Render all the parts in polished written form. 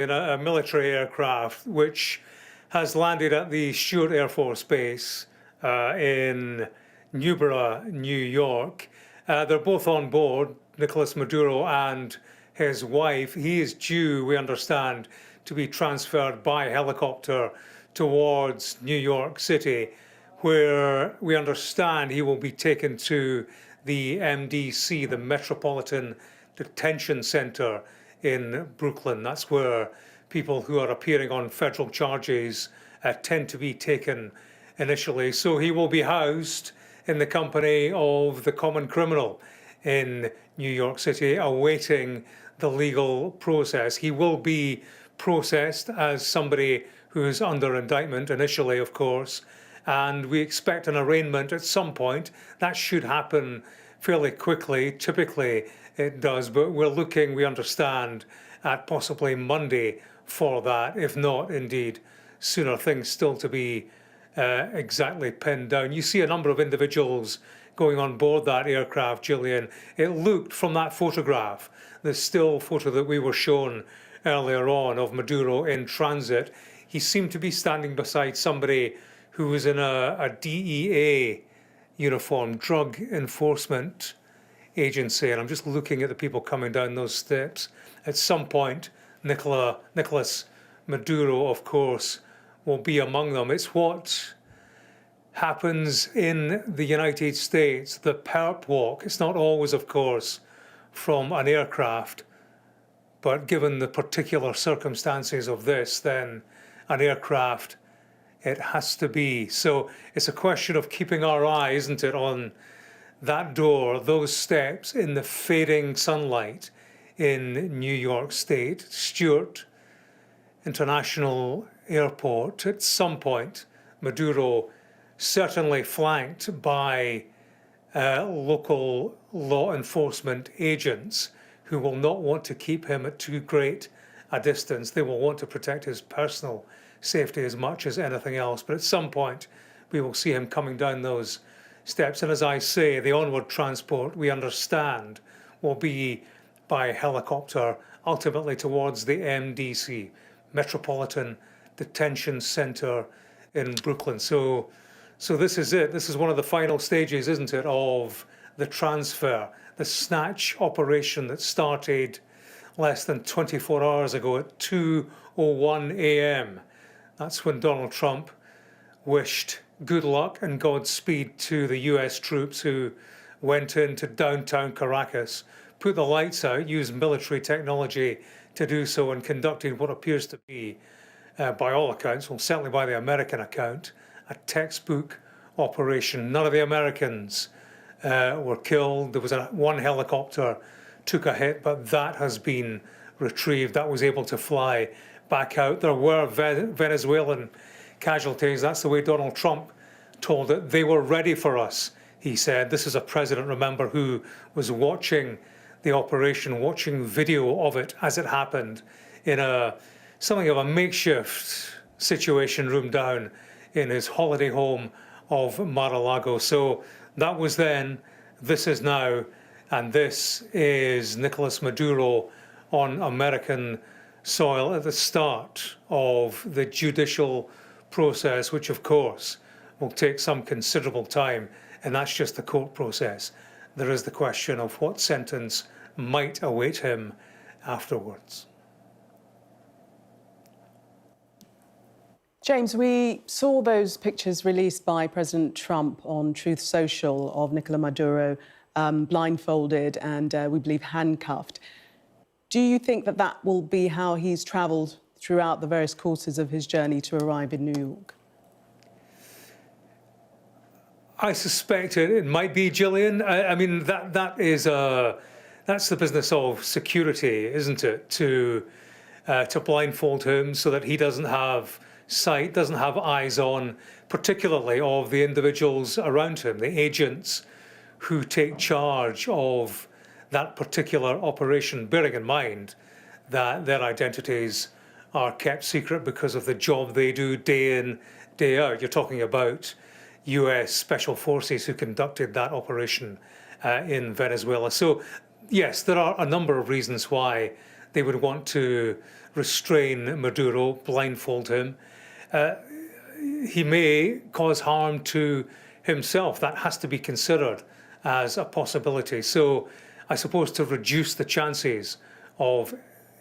in a military aircraft which has landed at the Stewart Air Force Base in Newborough, New York. They're both on board, Nicolas Maduro and his wife. He is due, we understand, to be transferred by helicopter towards New York City, where we understand he will be taken to the MDC, the Metropolitan Detention Center in Brooklyn. That's where people who are appearing on federal charges tend to be taken initially. So he will be housed in the company of the common criminal in New York City, awaiting the legal process. He will be processed as somebody who's under indictment initially, of course, and we expect an arraignment at some point. That should happen fairly quickly. Typically it does, but we're looking, we understand, at possibly Monday for that, if not indeed sooner. Things still to be exactly pinned down. You see a number of individuals going on board that aircraft, Gillian. It looked from that photograph, the still photo that we were shown earlier on of Maduro in transit, he seemed to be standing beside somebody who was in a DEA uniform, Drug Enforcement Agency. And I'm just looking at the people coming down those steps. At some point, Nicolas Maduro, of course, will be among them. It's what happens in the United States, the perp walk. It's not always, of course, from an aircraft, but given the particular circumstances of this, then an aircraft it has to be. So it's a question of keeping our eye, isn't it, on that door, those steps in the fading sunlight in New York State, Stewart International Airport. At some point, Maduro, certainly flanked by local law enforcement agents who will not want to keep him at too great a distance. They will want to protect his personal safety as much as anything else. But at some point, we will see him coming down those steps. And as I say, the onward transport, we understand, will be by helicopter, ultimately towards the MDC, Metropolitan Detention Center in Brooklyn. So this is it. This is one of the final stages, isn't it, of the transfer, the snatch operation that started less than 24 hours ago at 2:01 a.m. That's when Donald Trump wished good luck and Godspeed to the US troops who went into downtown Caracas, put the lights out, used military technology to do so, and conducted what appears to be, by all accounts, well, certainly by the American account, a textbook operation. None of the Americans were killed. There was one helicopter took a hit, but that has been retrieved. That was able to fly back out. There were Venezuelan casualties. That's the way Donald Trump told it. They were ready for us, he said. This is a president, remember, who was watching the operation, watching video of it as it happened in something of a makeshift situation room down in his holiday home of Mar-a-Lago. So that was then, this is now, and this is Nicolas Maduro on American soil at the start of the judicial process, which of course will take some considerable time, and that's just the court process. There is the question of what sentence might await him afterwards. James, we saw those pictures released by President Trump on Truth Social of Nicolas Maduro blindfolded and we believe handcuffed. Do you think that that will be how he's travelled throughout the various courses of his journey to arrive in New York? I suspect it might be, Gillian. I mean, that's the business of security, isn't it? To blindfold him so that he doesn't have sight, doesn't have eyes on, particularly of the individuals around him, the agents who take charge of that particular operation, bearing in mind that their identities are kept secret because of the job they do day in, day out. You're talking about US Special Forces who conducted that operation in Venezuela. So, yes, there are a number of reasons why they would want to restrain Maduro, blindfold him. He may cause harm to himself. That has to be considered as a possibility. So I suppose to reduce the chances of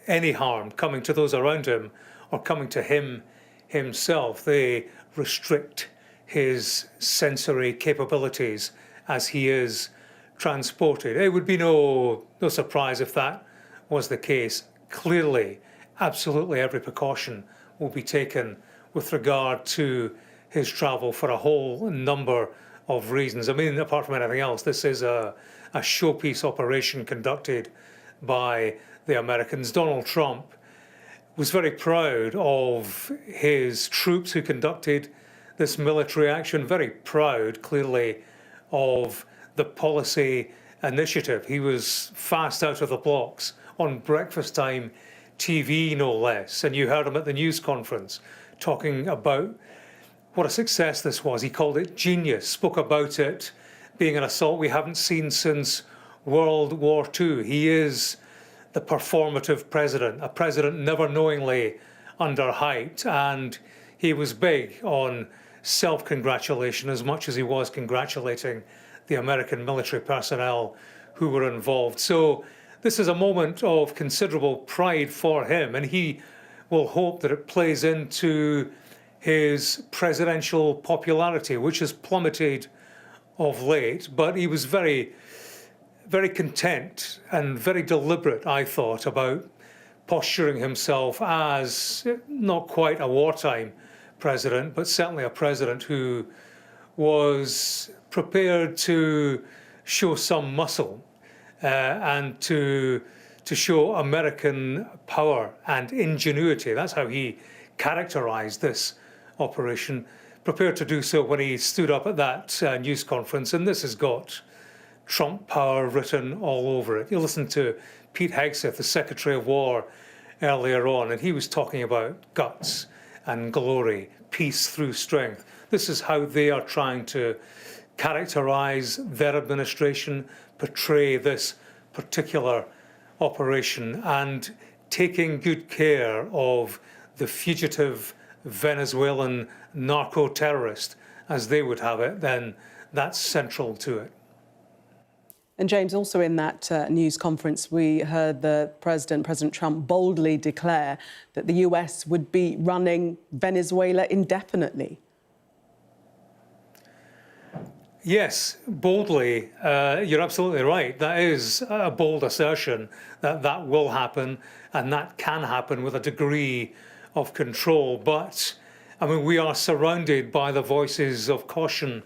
any harm coming to those around him or coming to him himself, they restrict his sensory capabilities as he is transported. It would be no surprise if that was the case. Clearly, absolutely every precaution will be taken with regard to his travel for a whole number of reasons. I mean, apart from anything else, this is a showpiece operation conducted by the Americans. Donald Trump was very proud of his troops who conducted this military action, very proud, clearly, of the policy initiative. He was fast out of the blocks on breakfast time TV, no less. And you heard him at the news conference talking about what a success this was. He called it genius, spoke about it being an assault we haven't seen since World War II. He is the performative president, a president never knowingly underhyped. And he was big on self-congratulation as much as he was congratulating the American military personnel who were involved. So this is a moment of considerable pride for him, and he will hope that it plays into his presidential popularity, which has plummeted of late. But he was very, very content and very deliberate, I thought, about posturing himself as not quite a wartime president, but certainly a president who was prepared to show some muscle and to show American power and ingenuity. That's how he characterized this operation, prepared to do so when he stood up at that news conference. And this has got Trump power written all over it. You listen to Pete Hegseth, the Secretary of War, earlier on, and he was talking about guts and glory, peace through strength. This is how they are trying to characterize their administration, portray this particular operation, and taking good care of the fugitive Venezuelan narco-terrorist, as they would have it, then that's central to it. And James, also in that news conference, we heard President Trump boldly declare that the US would be running Venezuela indefinitely. Yes, boldly. You're absolutely right. That is a bold assertion that that will happen, and that can happen with a degree of control. But, I mean, we are surrounded by the voices of caution,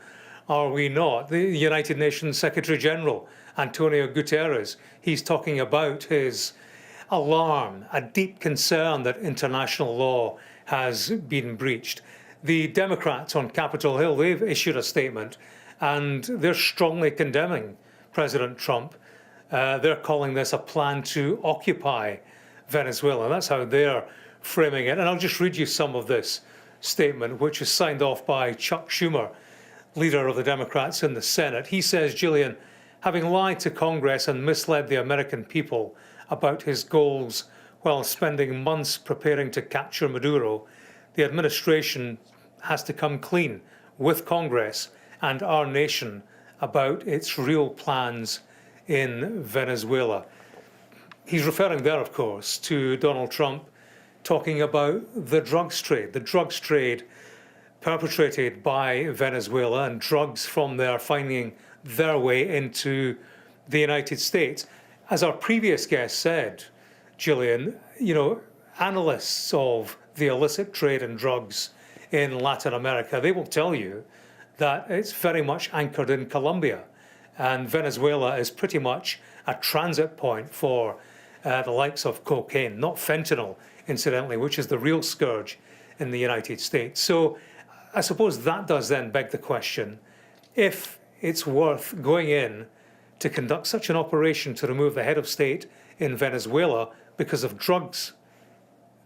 are we not? The United Nations Secretary General, Antonio Guterres, he's talking about his alarm, a deep concern that international law has been breached. The Democrats on Capitol Hill, they've issued a statement, and they're strongly condemning President Trump. They're calling this a plan to occupy Venezuela. That's how they're framing it. And I'll just read you some of this statement, which is signed off by Chuck Schumer, leader of the Democrats in the Senate. He says, Gillian, having lied to Congress and misled the American people about his goals while spending months preparing to capture Maduro, the administration has to come clean with Congress and our nation about its real plans in Venezuela. He's referring there, of course, to Donald Trump talking about the drugs trade perpetrated by Venezuela, and drugs from there finding their way into the United States. As our previous guest said, Gillian, you know, analysts of the illicit trade in drugs in Latin America, they will tell you that it's very much anchored in Colombia, and Venezuela is pretty much a transit point for the likes of cocaine, not fentanyl, incidentally, which is the real scourge in the United States. So I suppose that does then beg the question, if it's worth going in to conduct such an operation to remove the head of state in Venezuela because of drugs,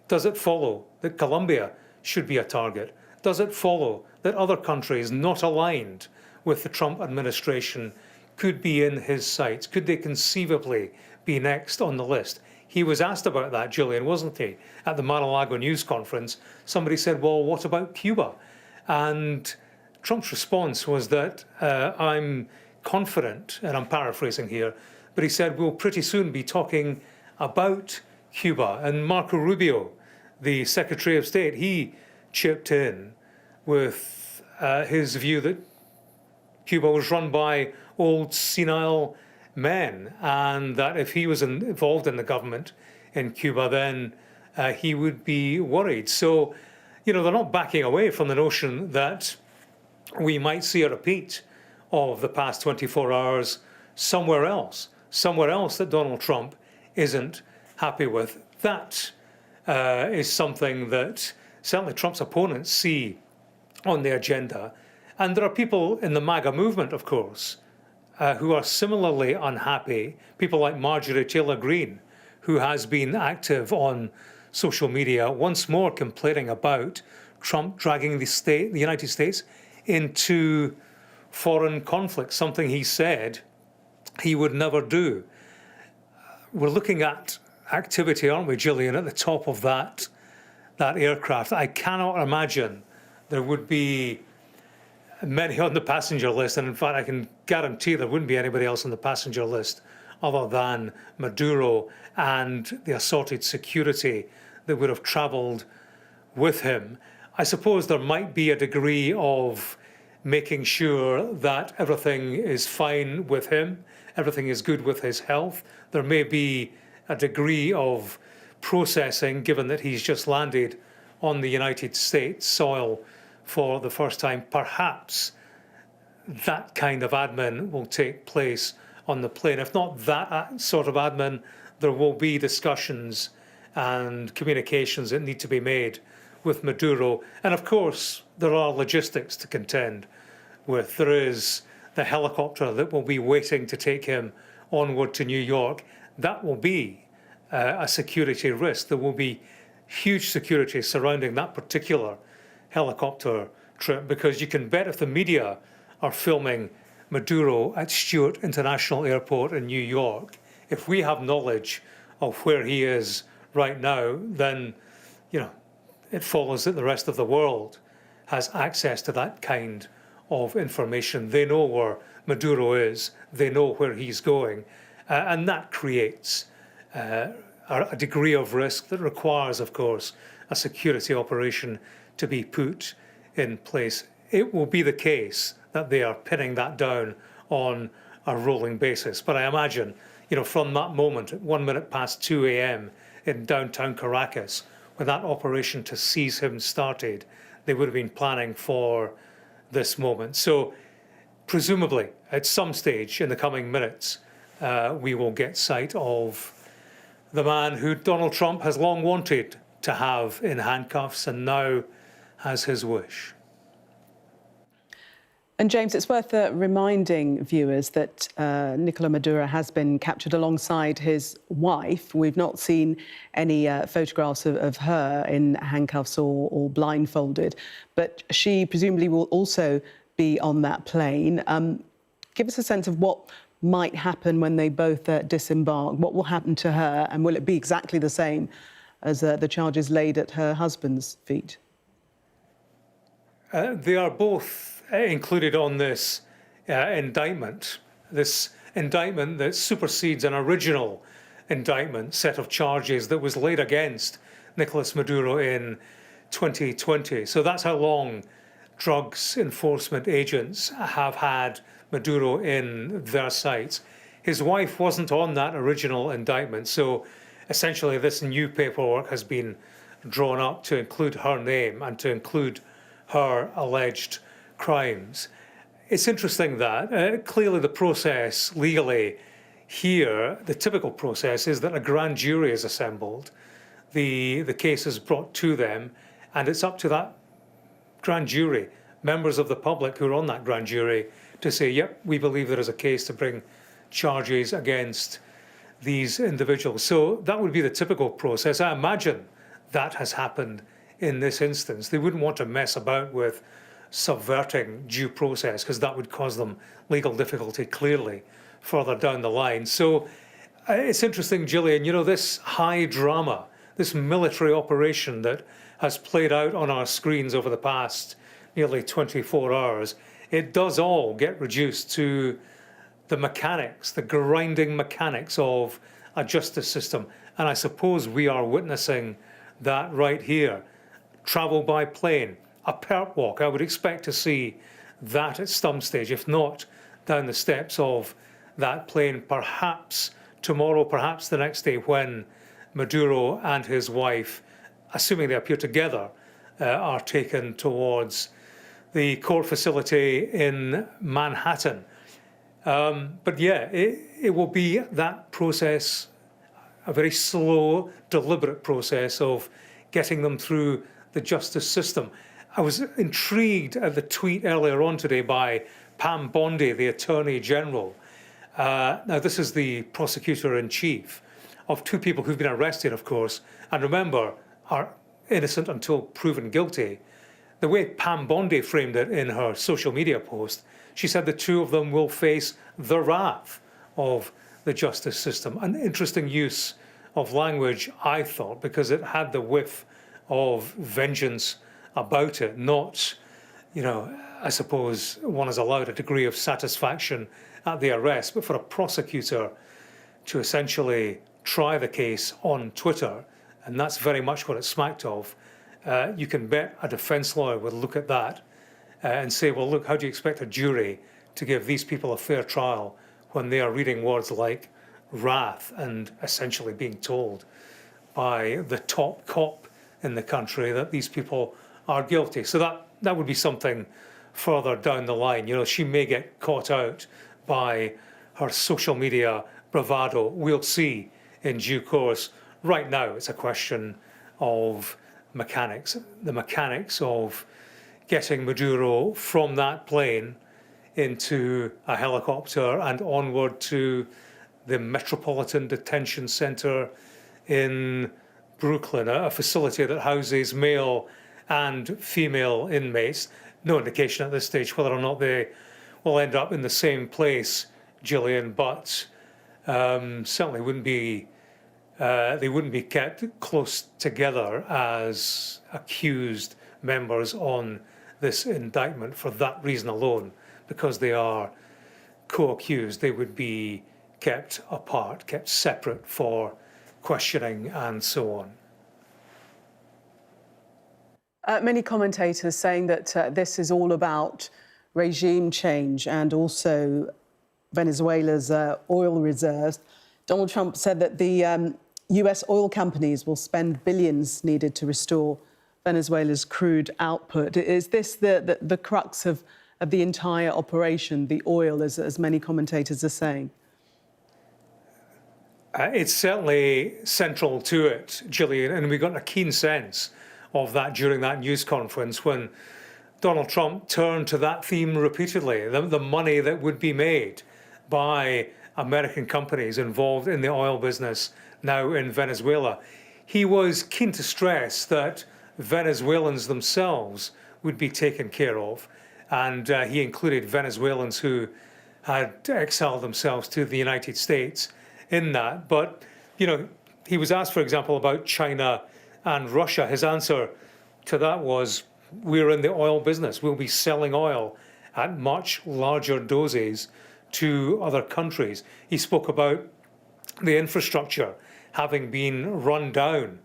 does it follow that Colombia should be a target? Does it follow that other countries not aligned with the Trump administration could be in his sights? Could they conceivably be next on the list? he was asked about that, Julian, wasn't he? At the Mar-a-Lago news conference, somebody said, well, what about Cuba? And Trump's response was that I'm confident, and I'm paraphrasing here, but he said, we'll pretty soon be talking about Cuba. And Marco Rubio, the Secretary of State, he chipped in with his view that Cuba was run by old senile men, and that if he was involved in the government in Cuba, then he would be worried. So, you know, they're not backing away from the notion that we might see a repeat of the past 24 hours somewhere else that Donald Trump isn't happy with. That is something that certainly Trump's opponents see on the agenda. And there are people in the MAGA movement, of course, who are similarly unhappy. People like Marjorie Taylor Greene, who has been active on social media, once more complaining about Trump dragging the United States into foreign conflict, something he said he would never do. We're looking at activity, aren't we, Gillian, at the top of that aircraft. I cannot imagine there would be many on the passenger list, and in fact I can guarantee there wouldn't be anybody else on the passenger list other than Maduro and the assorted security that would have travelled with him. I suppose there might be a degree of making sure that everything is fine with him, everything is good with his health. There may be a degree of processing, given that he's just landed on the United States soil for the first time. Perhaps that kind of admin will take place on the plane. If not that sort of admin, there will be discussions and communications that need to be made with Maduro. And of course, there are logistics to contend with. There is the helicopter that will be waiting to take him onward to New York. That will be a security risk. There will be huge security surrounding that particular helicopter trip, because you can bet if the media are filming Maduro at Stewart International Airport in New York, if we have knowledge of where he is right now, then, you know, it follows that the rest of the world has access to that kind of information. They know where Maduro is, they know where he's going, and that creates a degree of risk that requires, of course, a security operation to be put in place. It will be the case that they are pinning that down on a rolling basis. But I imagine, you know, from that moment at 1 minute past 2 a.m. in downtown Caracas, when that operation to seize him started, they would have been planning for this moment. So presumably, at some stage in the coming minutes, we will get sight of the man who Donald Trump has long wanted to have in handcuffs and now has his wish. And James, it's worth reminding viewers that Nicolas Maduro has been captured alongside his wife. We've not seen any photographs of her in handcuffs or blindfolded, but she presumably will also be on that plane. Give us a sense of what might happen when they both disembark. What will happen to her, and will it be exactly the same as the charges laid at her husband's feet? They are both included on this indictment that supersedes an original indictment set of charges that was laid against Nicolas Maduro in 2020. So that's how long drugs enforcement agents have had Maduro in their sights. His wife wasn't on that original indictment, so essentially this new paperwork has been drawn up to include her name and to include her alleged crimes. It's interesting that clearly the process legally here, the typical process is that a grand jury is assembled, the case is brought to them, and it's up to that grand jury, members of the public who are on that grand jury, to say, yep, we believe there is a case to bring charges against these individuals. So that would be the typical process. I imagine that has happened in this instance. They wouldn't want to mess about with subverting due process, because that would cause them legal difficulty clearly further down the line. So It's interesting, Gillian, you know, this high drama, this military operation that has played out on our screens over the past nearly 24 hours, it does all get reduced to the mechanics, the grinding mechanics of a justice system. And I suppose we are witnessing that right here. Travel by plane, a perp walk. I would expect to see that at some stage, if not down the steps of that plane, perhaps tomorrow, perhaps the next day, when Maduro and his wife, assuming they appear together, are taken towards the court facility in Manhattan. But yeah, it will be that process, a very slow, deliberate process of getting them through the justice system. I was intrigued at the tweet earlier on today by Pam Bondi, the Attorney General. Now, this is the prosecutor-in-chief of two people who've been arrested, of course, and remember, are innocent until proven guilty. The way Pam Bondi framed it in her social media post, she said the two of them will face the wrath of the justice system. An interesting use of language, I thought, because it had the whiff of vengeance about it, not, you know, I suppose one is allowed a degree of satisfaction at the arrest, but for a prosecutor to essentially try the case on Twitter, and that's very much what it smacked of, you can bet a defence lawyer would look at that and say, well, look, how do you expect a jury to give these people a fair trial when they are reading words like wrath and essentially being told by the top cop in the country that these people are guilty? So that would be something further down the line. You know, she may get caught out by her social media bravado. We'll see in due course. Right now, it's a question of mechanics, the mechanics of getting Maduro from that plane into a helicopter and onward to the Metropolitan Detention Center in Brooklyn, a facility that houses male and female inmates. No indication at this stage whether or not they will end up in the same place, Gillian, but certainly wouldn't be they wouldn't be kept close together as accused members on this indictment for that reason alone, because they are co-accused. They would be kept apart, kept separate for questioning and so on. Many commentators saying that this is all about regime change and also Venezuela's oil reserves. Donald Trump said that the US oil companies will spend billions needed to restore Venezuela's crude output. Is this the crux of the entire operation, the oil, as many commentators are saying? It's certainly central to it, Gillian, and we got a keen sense of that during that news conference when Donald Trump turned to that theme repeatedly, the money that would be made by American companies involved in the oil business now in Venezuela. He was keen to stress that Venezuelans themselves would be taken care of, and he included Venezuelans who had exiled themselves to the United States in that. But, you know, he was asked, for example, about China and Russia. His answer to that was, we're in the oil business. We'll be selling oil at much larger doses to other countries. He spoke about the infrastructure having been run down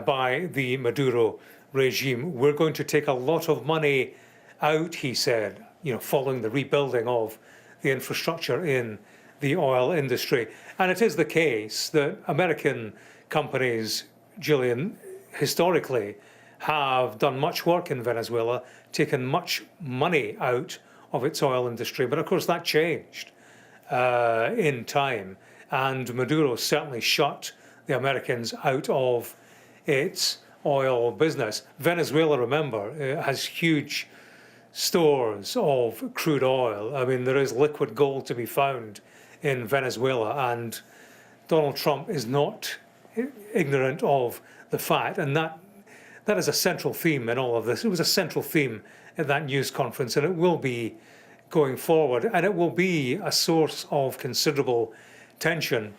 by the Maduro regime. We're going to take a lot of money out, he said, you know, following the rebuilding of the infrastructure in the oil industry. And it is the case that American companies, Gillian, historically have done much work in Venezuela, taken much money out of its oil industry. But of course that changed in time. And Maduro certainly shut the Americans out of its oil business. Venezuela, remember, has huge stores of crude oil. I mean, there is liquid gold to be found in Venezuela, and Donald Trump is not ignorant of the fact, and that is a central theme in all of this. It was a central theme at that news conference, and it will be going forward, and it will be a source of considerable tension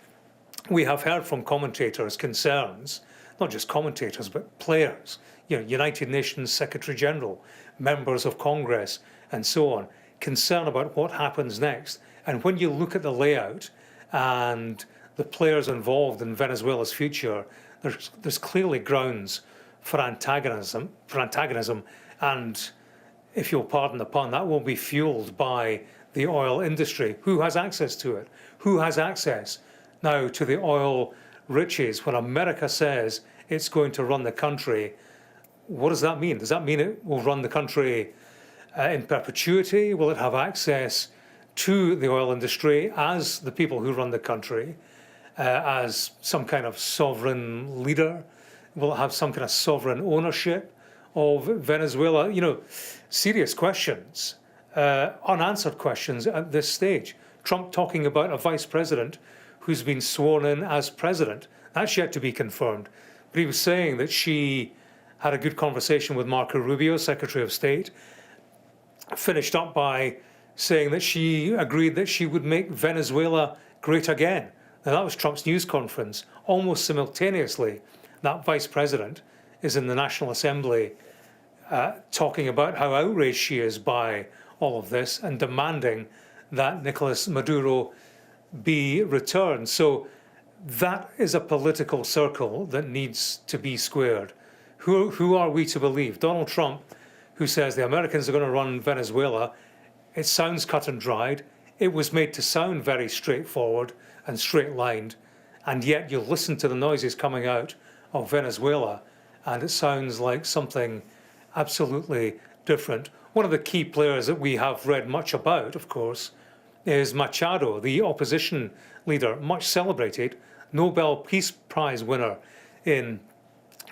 we have heard from commentators concerns, not just commentators, but players, United Nations Secretary General, members of Congress, and so on, concern about what happens next. And when you look at the layout and the players involved in Venezuela's future, there's clearly grounds for antagonism, and if you'll pardon the pun, that will be fueled by the oil industry. Who has access to it? Who has access now to the oil riches? When America says it's going to run the country, what does that mean? Does that mean it will run the country in perpetuity? Will it have access to the oil industry as the people who run the country, as some kind of sovereign leader? Will it have some kind of sovereign ownership of Venezuela? Serious questions, unanswered questions at this stage. Trump talking about a vice president who's been sworn in as president. That's yet to be confirmed. But he was saying that she had a good conversation with Marco Rubio, Secretary of State, finished up by saying that she agreed that she would make Venezuela great again. Now, that was Trump's news conference. Almost simultaneously, that vice president is in the National Assembly talking about how outraged she is by all of this and demanding that Nicolas Maduro be returned. So that is a political circle that needs to be squared. Who are we to believe? Donald Trump, who says the Americans are going to run Venezuela, it sounds cut and dried. It was made to sound very straightforward and straight-lined, and yet you listen to the noises coming out of Venezuela, and it sounds like something absolutely different. One of the key players that we have read much about, of course, is Machado, the opposition leader, much celebrated, Nobel Peace Prize winner in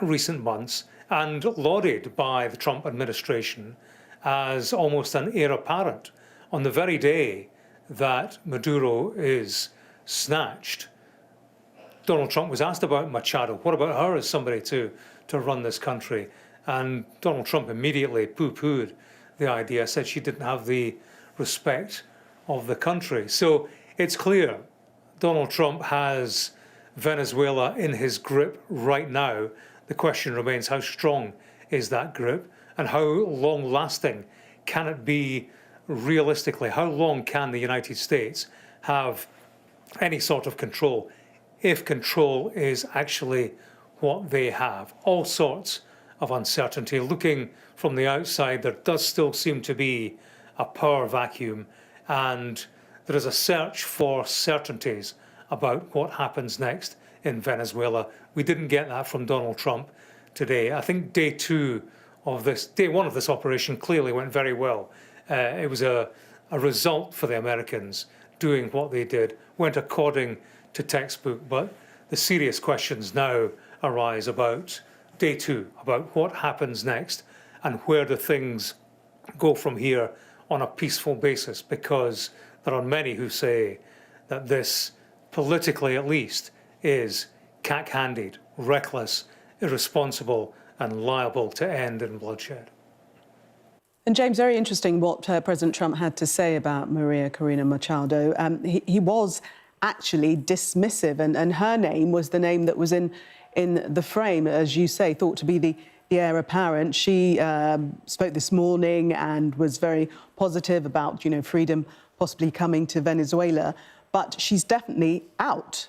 recent months, and lauded by the Trump administration as almost an heir apparent. On the very day that Maduro is snatched, Donald Trump was asked about Machado. What about her as somebody to run this country? And Donald Trump immediately poo-pooed the idea, said she didn't have the respect of the country. So it's clear Donald Trump has Venezuela in his grip right now. The question remains, how strong is that grip, and how long-lasting can it be realistically? How long can the United States have any sort of control, if control is actually what they have? All sorts of uncertainty. Looking from the outside, there does still seem to be a power vacuum, and there is a search for certainties about what happens next in Venezuela. We didn't get that from Donald Trump today. I think day one of this operation clearly went very well. It was a result for the Americans doing what they did, went according to textbook, but the serious questions now arise about day two, about what happens next and where do things go from here on a peaceful basis, because there are many who say that this, politically at least, is cack-handed, reckless, irresponsible, and liable to end in bloodshed. And James, very interesting what President Trump had to say about Maria Corina Machado. He was actually dismissive, and her name was the name that was in the frame, as you say, thought to be the heir apparent. She spoke this morning and was very positive about, freedom possibly coming to Venezuela, but she's definitely out.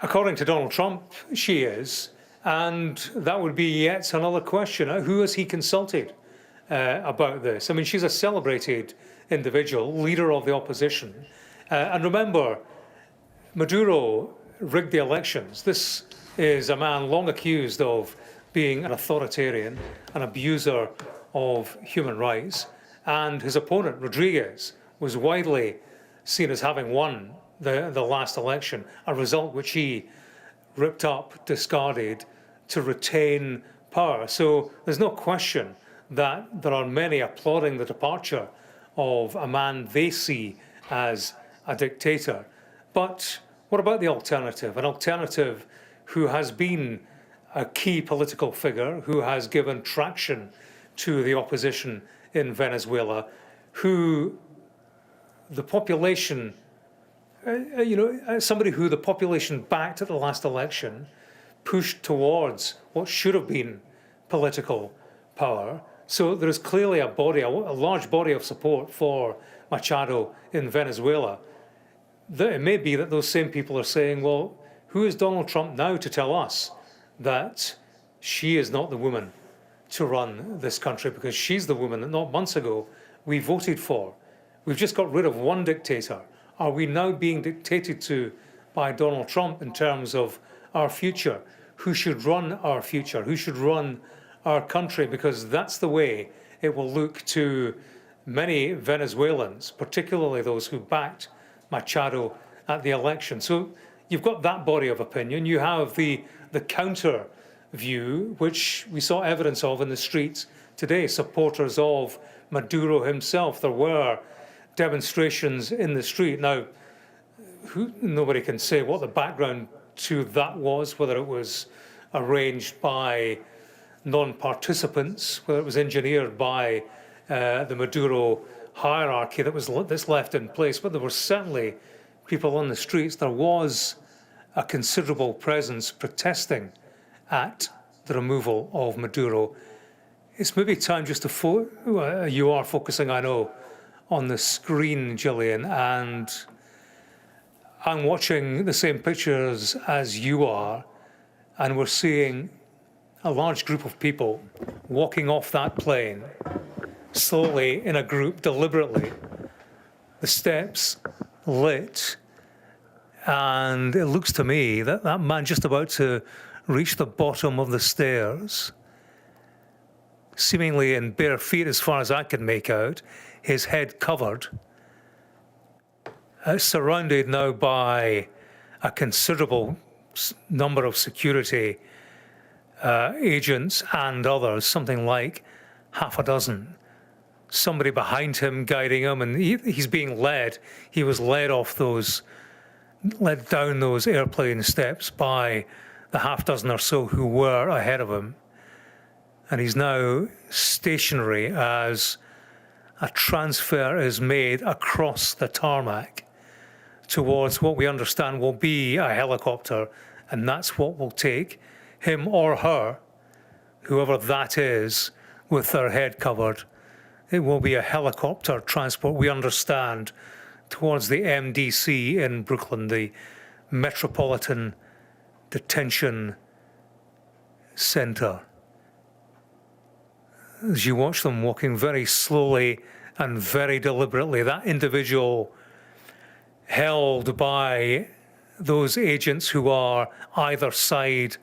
According to Donald Trump, she is, and that would be yet another question. Who has he consulted about this? I mean, she's a celebrated individual, leader of the opposition. And remember, Maduro rigged the elections. This is a man long accused of being an authoritarian, an abuser of human rights, and his opponent, Rodriguez, was widely seen as having won the last election, a result which he ripped up, discarded to retain power. So there's no question that there are many applauding the departure of a man they see as a dictator. But what about the alternative? An alternative who has been a key political figure, who has given traction to the opposition in Venezuela, who the population as somebody who the population backed at the last election, pushed towards what should have been political power. So there is clearly a large body of support for Machado in Venezuela. It may be that those same people are saying, well, who is Donald Trump now to tell us that she is not the woman to run this country, because she's the woman that not months ago we voted for. We've just got rid of one dictator. Are we now being dictated to by Donald Trump in terms of our future? Who should run our future? Who should run our country? Because that's the way it will look to many Venezuelans, particularly those who backed Machado at the election. So you've got that body of opinion. You have the counter view, which we saw evidence of in the streets today, supporters of Maduro himself. There were demonstrations in the street. Now, nobody can say what the background to that was, whether it was arranged by non-participants, whether it was engineered by the Maduro hierarchy that's left in place. But there were certainly people on the streets. There was a considerable presence protesting at the removal of Maduro. It's maybe time just to you are focusing, I know, on the screen, Gillian, and I'm watching the same pictures as you are, and we're seeing a large group of people walking off that plane slowly in a group, deliberately. The steps lit, and it looks to me that that man just about to reach the bottom of the stairs, seemingly in bare feet as far as I can make out, his head covered, surrounded now by a considerable number of security agents and others, something like half a dozen. Somebody behind him guiding him, and he's being led. He was led down those airplane steps by the half dozen or so who were ahead of him. And he's now stationary as a transfer is made across the tarmac towards what we understand will be a helicopter, and that's what will take him or her, whoever that is, with their head covered. It will be a helicopter transport, we understand, towards the MDC in Brooklyn, the Metropolitan Detention Center. As you watch them walking very slowly and very deliberately, that individual held by those agents who are either side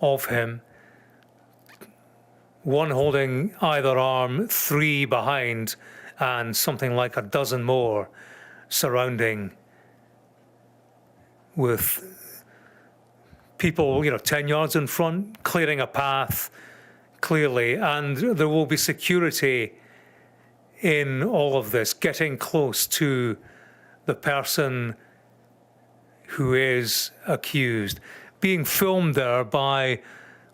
of him, one holding either arm, three behind, and something like a dozen more surrounding, with people, 10 yards in front, clearing a path, clearly. And there will be security in all of this, getting close to the person who is accused, being filmed there by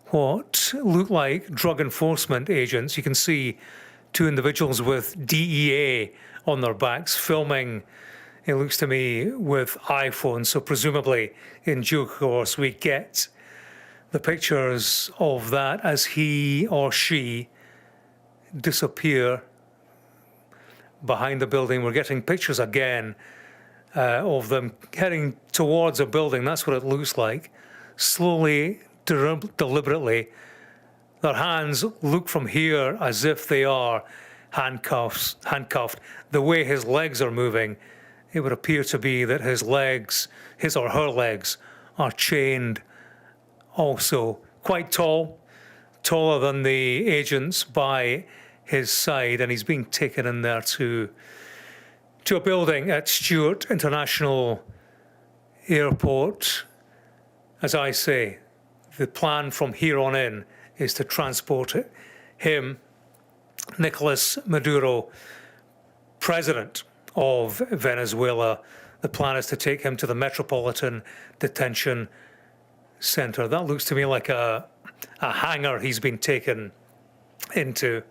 what look like drug enforcement agents. You can see two individuals with DEA on their backs filming, it looks to me, with iPhones. So presumably in due course we get the pictures of that as he or she disappear behind the building. We're getting pictures again of them heading towards a building. That's what it looks like. Slowly, deliberately. Their hands look from here as if they are handcuffed. The way his legs are moving, it would appear to be that his or her legs, are chained also. Quite tall, taller than the agents by his side, and he's being taken in there to a building at Stewart International Airport. As I say, the plan from here on in is to transport him, Nicolas Maduro, president of Venezuela. The plan is to take him to the Metropolitan Detention Center. That looks to me like a hangar he's been taken into.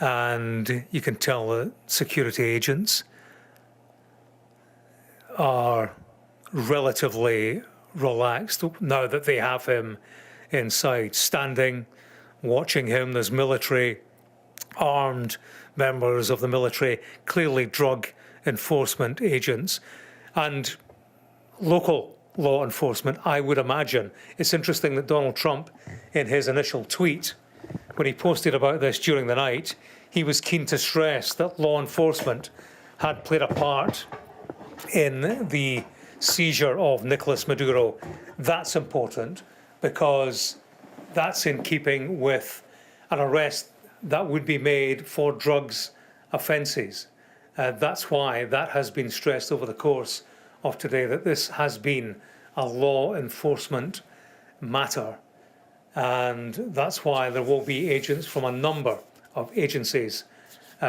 And you can tell the security agents are relatively relaxed now that they have him inside, standing, watching him. There's military, armed members of the military, clearly drug enforcement agents, and local law enforcement, I would imagine. It's interesting that Donald Trump, in his initial tweet, when he posted about this during the night, he was keen to stress that law enforcement had played a part in the seizure of Nicolas Maduro. That's important because that's in keeping with an arrest that would be made for drugs offences. That's why that has been stressed over the course of today, that this has been a law enforcement matter. And that's why there will be agents from a number of agencies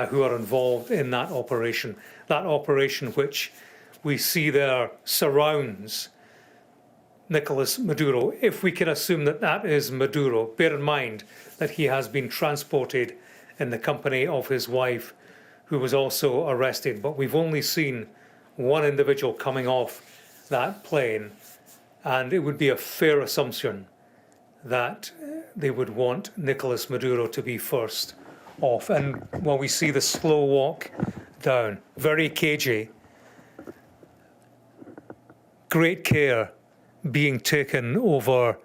who are involved in that operation. That operation which we see there surrounds Nicolas Maduro. If we can assume that that is Maduro, bear in mind that he has been transported in the company of his wife, who was also arrested. But we've only seen one individual coming off that plane, and it would be a fair assumption that they would want Nicolas Maduro to be first off. And while we see the slow walk down, very cagey, great care being taken over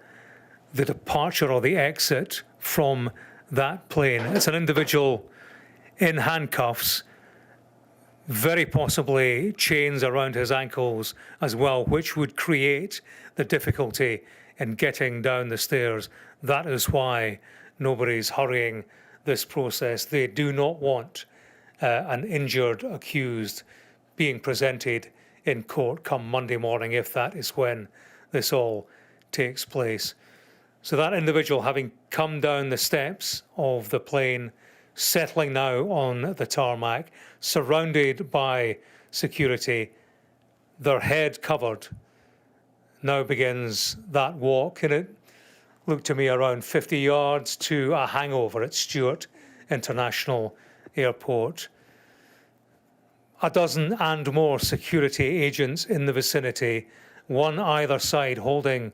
the departure or the exit from that plane. It's an individual in handcuffs, very possibly chains around his ankles as well, which would create the difficulty in getting down the stairs. That is why nobody's hurrying this process. They do not want an injured accused being presented in court come Monday morning, if that is when this all takes place. So that individual, having come down the steps of the plane, settling now on the tarmac, surrounded by security, their head covered, now begins that walk. And it looked to me around 50 yards to a hangover at Stewart International Airport. A dozen and more security agents in the vicinity, one either side holding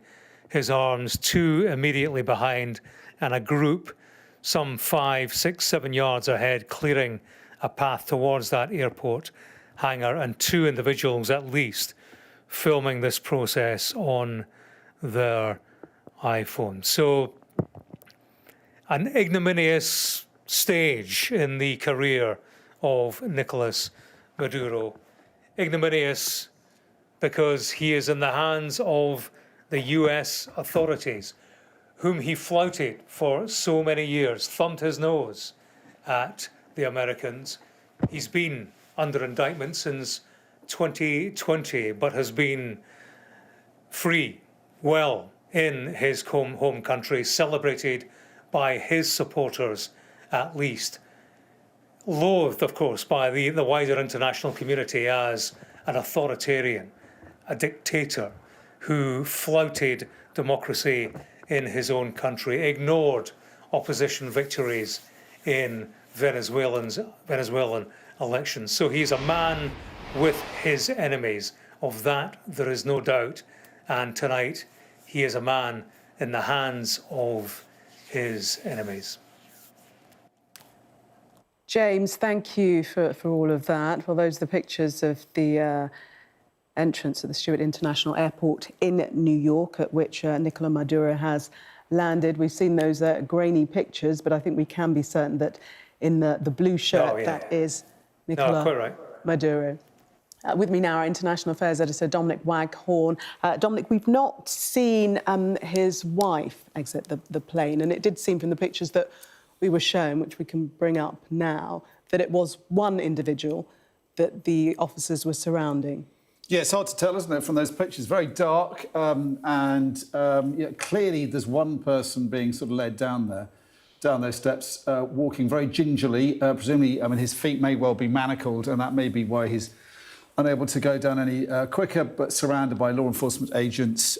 his arms, two immediately behind, and a group some 5, 6, 7 yards ahead, clearing a path towards that airport hangar, and two individuals at least filming this process on their iPhone. So an ignominious stage in the career of Nicolas Maduro. Ignominious because he is in the hands of the US authorities, whom he flouted for so many years, thumbed his nose at the Americans. He's been under indictment since 2020, but has been free, well, in his home country, celebrated by his supporters at least, loathed, of course, by the wider international community as an authoritarian, a dictator who flouted democracy in his own country, ignored opposition victories in Venezuelan elections. So he's a man with his enemies. Of that, there is no doubt. And tonight, he is a man in the hands of his enemies. James, thank you for all of that. Well, those are the pictures of the entrance at the Stewart International Airport in New York, at which Nicolas Maduro has landed. We've seen those grainy pictures, but I think we can be certain that in the blue shirt, that is Nicolas Maduro. With me now, our International Affairs Editor, Dominic Waghorn. Dominic, we've not seen his wife exit the plane, and it did seem from the pictures that we were shown, which we can bring up now, that it was one individual that the officers were surrounding. Yeah, it's hard to tell, isn't it, from those pictures? Very dark, clearly there's one person being sort of led down those steps, walking very gingerly. Presumably, his feet may well be manacled, and that may be why he's unable to go down any quicker, but surrounded by law enforcement agents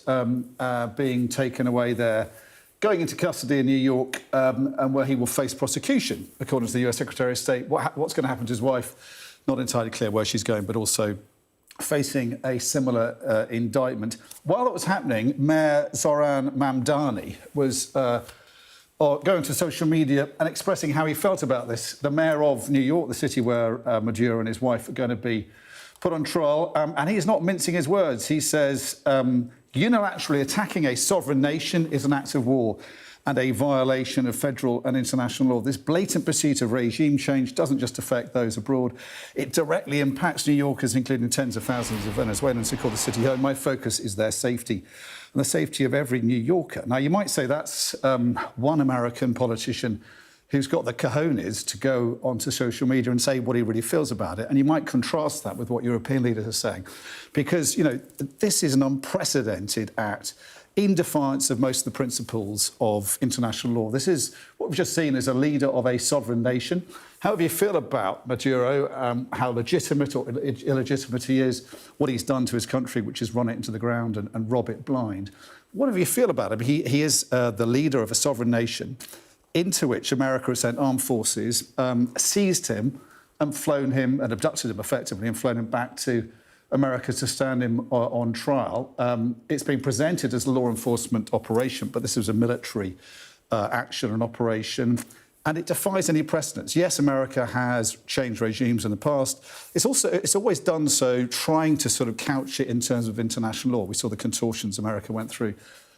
being taken away there, going into custody in New York, and where he will face prosecution, according to the US Secretary of State. What's going to happen to his wife? Not entirely clear where she's going, but also facing a similar indictment. While that was happening, Mayor Zoran Mamdani was going to social media and expressing how he felt about this. The mayor of New York, the city where Maduro and his wife are going to be put on trial, and he's not mincing his words. He says, unilaterally attacking a sovereign nation is an act of war and a violation of federal and international law. This blatant pursuit of regime change doesn't just affect those abroad. It directly impacts New Yorkers, including tens of thousands of Venezuelans who call the city home. My focus is their safety and the safety of every New Yorker. Now, you might say that's one American politician who's got the cojones to go onto social media and say what he really feels about it. And you might contrast that with what European leaders are saying. Because, you know, this is an unprecedented act in defiance of most of the principles of international law. This is what we've just seen as a leader of a sovereign nation. However you feel about Maduro, how legitimate or illegitimate he is, what he's done to his country, which is run it into the ground and rob it blind, whatever you feel about him, he is the leader of a sovereign nation into which America has sent armed forces, seized him and flown him and abducted him effectively and flown him back to America to stand him on trial. It's been presented as a law enforcement operation, but this was a military action and operation, and it defies any precedents. Yes, America has changed regimes in the past. It's always done so trying to sort of couch it in terms of international law. We saw the contortions America went through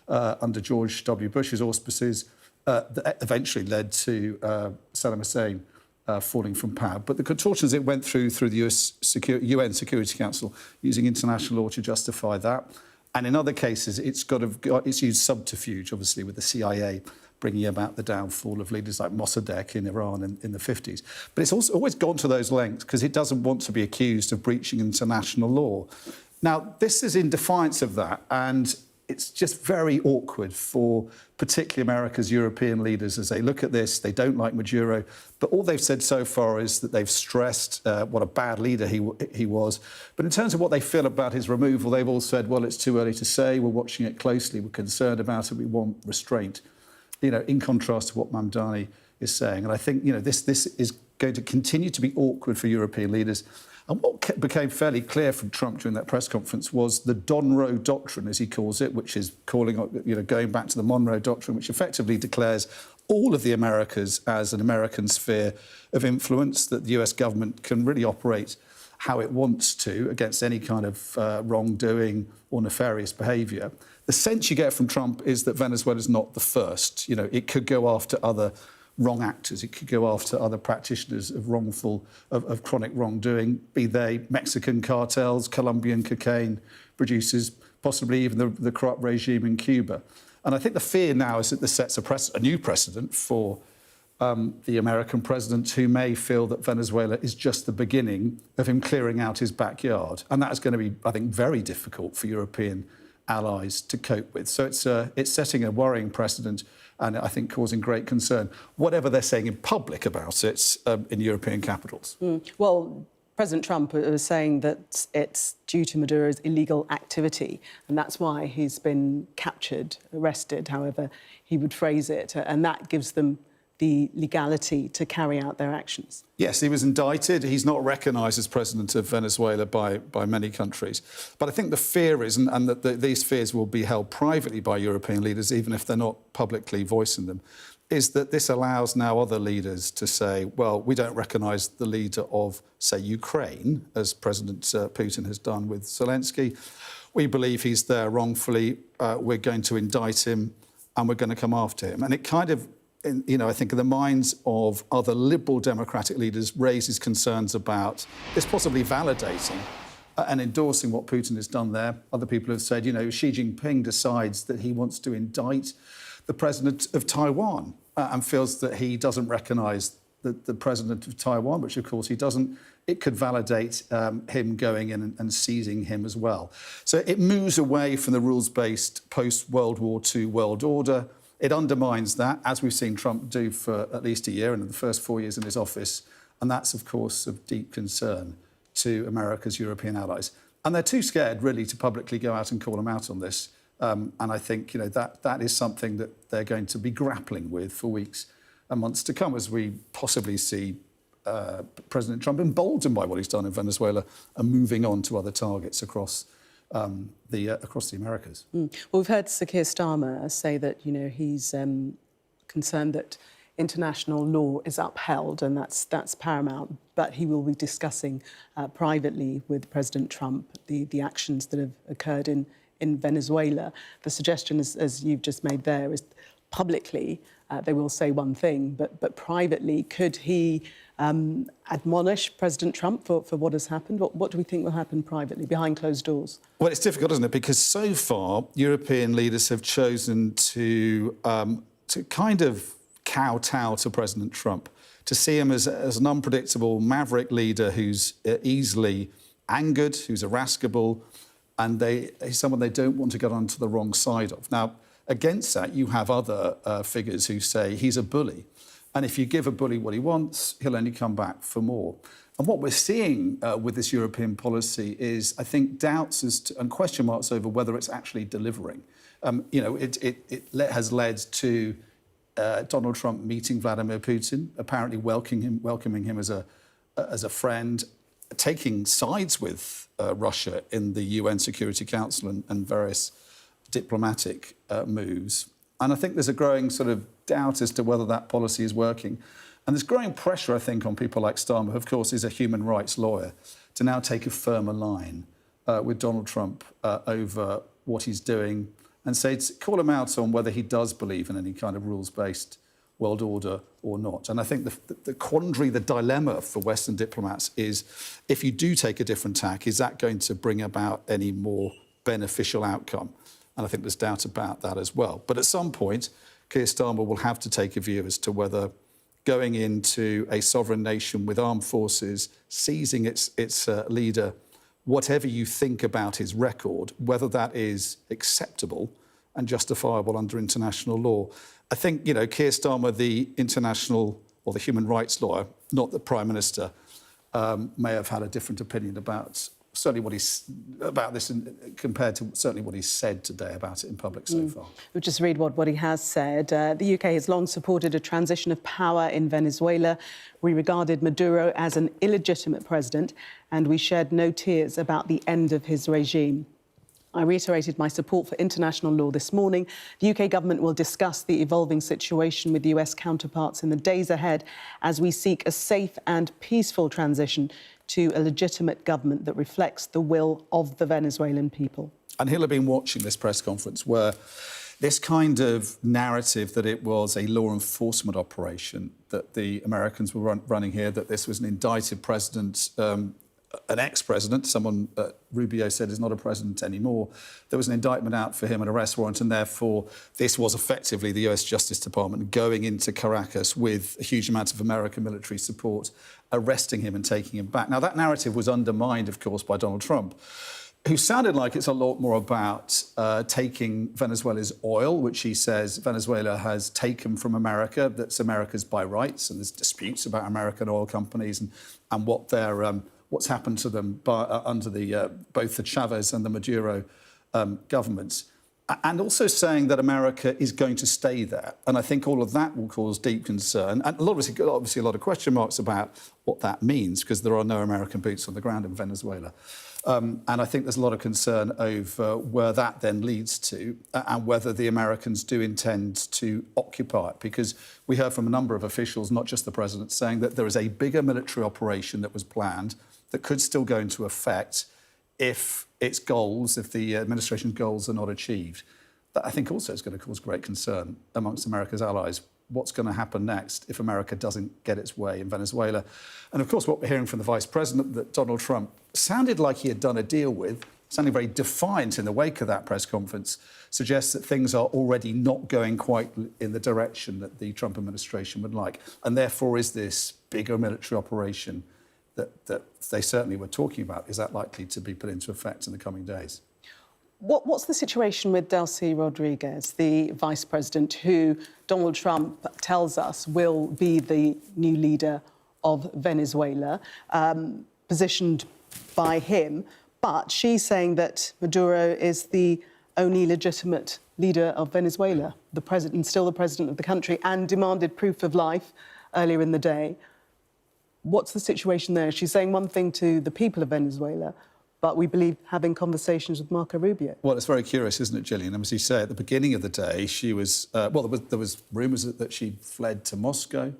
under George W. Bush's auspices that eventually led to Saddam Hussein falling from power. But the contortions it went through the UN Security Council, using international law to justify that. And in other cases, it's used subterfuge, obviously, with the CIA bringing about the downfall of leaders like Mossadegh in Iran in the 50s. But it's also always gone to those lengths because it doesn't want to be accused of breaching international law. Now, this is in defiance of that, and it's just very awkward for particularly America's European leaders as they look at this. They don't like Maduro, but all they've said so far is that they've stressed what a bad leader he was. But in terms of what they feel about his removal, they've all said, well, it's too early to say. We're watching it closely. We're concerned about it. We want restraint, you know, in contrast to what Mamdani is saying. And I think, you know, this is going to continue to be awkward for European leaders. And what became fairly clear from Trump during that press conference was the Donroe Doctrine, as he calls it, which is going back to the Monroe Doctrine, which effectively declares all of the Americas as an American sphere of influence, that the US government can really operate how it wants to against any kind of wrongdoing or nefarious behaviour. The sense you get from Trump is that Venezuela is not the first. You know, it could go after other wrong actors. It could go after other practitioners of chronic wrongdoing, be they Mexican cartels, Colombian cocaine producers, possibly even the corrupt regime in Cuba. And I think the fear now is that this sets a new precedent for the American president, who may feel that Venezuela is just the beginning of him clearing out his backyard. And that is going to be, I think, very difficult for European allies to cope with. So it's setting a worrying precedent and I think causing great concern, whatever they're saying in public about it in European capitals. Well, President Trump was saying that it's due to Maduro's illegal activity, and that's why he's been captured, arrested, however he would phrase it, and that gives them the legality to carry out their actions. Yes, he was indicted. He's not recognised as president of Venezuela by many countries. But I think the fear is, and that these fears will be held privately by European leaders, even if they're not publicly voicing them, is that this allows now other leaders to say, well, we don't recognise the leader of, say, Ukraine, as President Putin has done with Zelensky. We believe he's there wrongfully. We're going to indict him and we're going to come after him. And it kind of, I think in the minds of other liberal democratic leaders raises concerns about this possibly validating and endorsing what Putin has done there. Other people have said, Xi Jinping decides that he wants to indict the president of Taiwan and feels that he doesn't recognise the president of Taiwan, which of course he doesn't. It could validate him going in and seizing him as well. So it moves away from the rules-based post-World War II world order. It undermines that, as we've seen Trump do for at least a year and in the first 4 years in his office. And that's, of course, of deep concern to America's European allies. And they're too scared, really, to publicly go out and call him out on this. And I think, that is something that they're going to be grappling with for weeks and months to come as we possibly see President Trump emboldened by what he's done in Venezuela and moving on to other targets across the Americas. Well, we've heard Sir Keir Starmer say that, he's concerned that international law is upheld, and that's paramount. But he will be discussing privately with President Trump the actions that have occurred in Venezuela. The suggestion, as you've just made there, is publicly they will say one thing, but privately, could he admonish President Trump for what has happened? What do we think will happen privately, behind closed doors? Well, it's difficult, isn't it? Because so far, European leaders have chosen to kind of kowtow to President Trump, to see him as an unpredictable maverick leader who's easily angered, who's irascible, and he's someone they don't want to get onto the wrong side of. Now, against that, you have other figures who say he's a bully. And if you give a bully what he wants, he'll only come back for more. And what we're seeing with this European policy is, I think, doubts and question marks over whether it's actually delivering. It has led to Donald Trump meeting Vladimir Putin, apparently welcoming him as a friend, taking sides with Russia in the UN Security Council and various diplomatic moves. And I think there's a growing sort of doubt as to whether that policy is working. And there's growing pressure, I think, on people like Starmer, who, of course, is a human rights lawyer, to now take a firmer line with Donald Trump over what he's doing and call him out on whether he does believe in any kind of rules-based world order or not. And I think the quandary, the dilemma for Western diplomats is, if you do take a different tack, is that going to bring about any more beneficial outcome? And I think there's doubt about that as well. But at some point, Keir Starmer will have to take a view as to whether going into a sovereign nation with armed forces, seizing its leader, whatever you think about his record, whether that is acceptable and justifiable under international law. I think, Keir Starmer, the international or the human rights lawyer, not the Prime Minister, may have had a different opinion about this compared to certainly what he's said today about it in public so far. We'll just read what he has said. The UK has long supported a transition of power in Venezuela. We regarded Maduro as an illegitimate president, and we shed no tears about the end of his regime. I reiterated my support for international law this morning. The UK government will discuss the evolving situation with US counterparts in the days ahead as we seek a safe and peaceful transition to a legitimate government that reflects the will of the Venezuelan people. And he'll have been watching this press conference where this kind of narrative that it was a law enforcement operation that the Americans were running here, that this was an indicted president, an ex-president, someone Rubio said is not a president anymore. There was an indictment out for him, an arrest warrant, and therefore this was effectively the US Justice Department going into Caracas with a huge amount of American military support, arresting him and taking him back. Now, that narrative was undermined, of course, by Donald Trump, who sounded like it's a lot more about taking Venezuela's oil, which he says Venezuela has taken from America, that's America's by rights, and there's disputes about American oil companies and what they're... what's happened to them under both the Chavez and the Maduro governments, and also saying that America is going to stay there. And I think all of that will cause deep concern, and obviously a lot of question marks about what that means, because there are no American boots on the ground in Venezuela. And I think there's a lot of concern over where that then leads to and whether the Americans do intend to occupy it, because we heard from a number of officials, not just the president, saying that there is a bigger military operation that was planned that could still go into effect if the administration's goals are not achieved. That I think also is going to cause great concern amongst America's allies. What's going to happen next if America doesn't get its way in Venezuela? And of course, what we're hearing from the Vice President, that Donald Trump sounded like he had done a deal with, sounding very defiant in the wake of that press conference, suggests that things are already not going quite in the direction that the Trump administration would like. And therefore is this bigger military operation that they certainly were talking about, is that likely to be put into effect in the coming days? What's the situation with Delcy Rodriguez, the Vice President, who Donald Trump tells us will be the new leader of Venezuela, positioned by him, but she's saying that Maduro is the only legitimate leader of Venezuela, the president, still the president of the country, and demanded proof of life earlier in the day. What's the situation there? She's saying one thing to the people of Venezuela, but we believe having conversations with Marco Rubio. Well, it's very curious, isn't it, Gillian? As you say, at the beginning of the day, she was... there was rumours that she fled to Moscow,